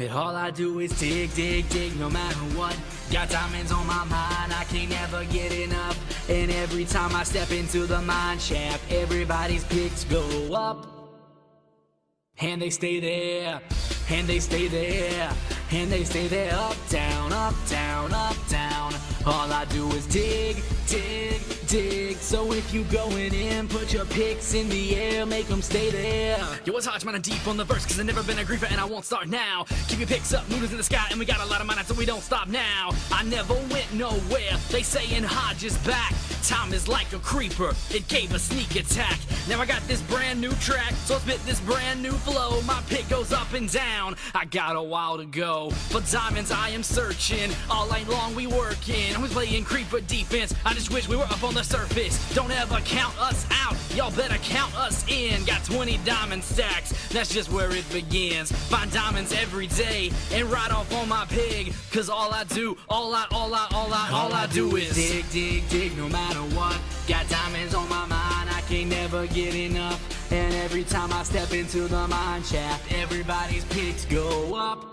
And all I do is dig, dig, dig, no matter what. Got diamonds on my mind, I can't never get enough. And every time I step into the mine shaft, everybody's picks go up. And they stay there, and they stay there, and they stay there. Up, down, up, down, up, down. All I do is dig, dig, dig. So if you going in, put your picks in the air, make them stay there. Yo, what's hot, man? I'm deep on the verse, cause I've never been a griefer and I won't start now. Keep your picks up, noodles in the sky, and we got a lot of mine, so we don't stop now. I never went nowhere, they saying Hodge is back. Time is like a creeper, it gave a sneak attack. Now I got this brand new track, so I spit this brand new flow. My pick goes up and down, I got a while to go. For diamonds I am searching, all night long we working. I was playing creeper defense, I just wish we were up on the surface. Don't ever count us out, y'all better count us in. Got 20 diamond stacks, that's just where it begins. Find diamonds every day and ride off on my pig. Cause all I do, all I do is dig, dig, dig, no matter what. Got diamonds on my mind, I can't never get enough. And every time I step into the mine shaft, everybody's picks go up.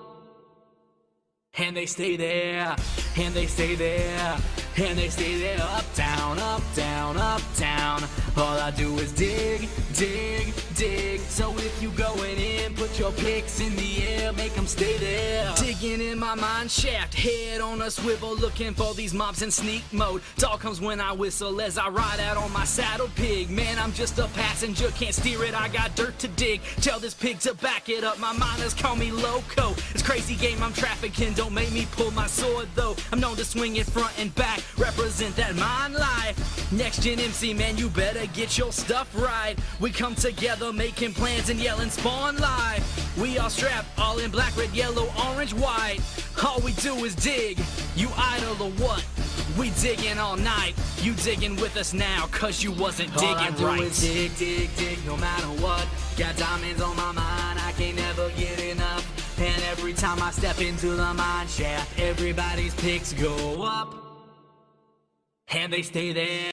And they stay there, and they stay there, and they stay there. Up, down, up, down, up, down. All I do is dig, dig, dig. So if you going in, put your picks in the air, make them stay there. digging in my mine shaft, head on a swivel, looking for these mobs in sneak mode. Talk comes when I whistle as I ride out on my saddle pig. Man, I'm just a passenger, can't steer it, I got dirt to dig. Tell this pig to back it up, my miners call me loco. It's crazy game I'm trafficking, don't make me pull my sword though. I'm known to swing it front and back, represent that mine life. Next gen MC, man, you better get your stuff right. We come together making plans and yelling spawn live. We all strapped, all in black, red, yellow, orange, white. All we do is dig, you idle or what? We digging all night, you digging with us now, cause you wasn't digging right. All I do is dig, dig, dig, no matter what. Got diamonds on my mind, I can't never get enough. And every time I step into the mine shaft, everybody's picks go up. And they stay there.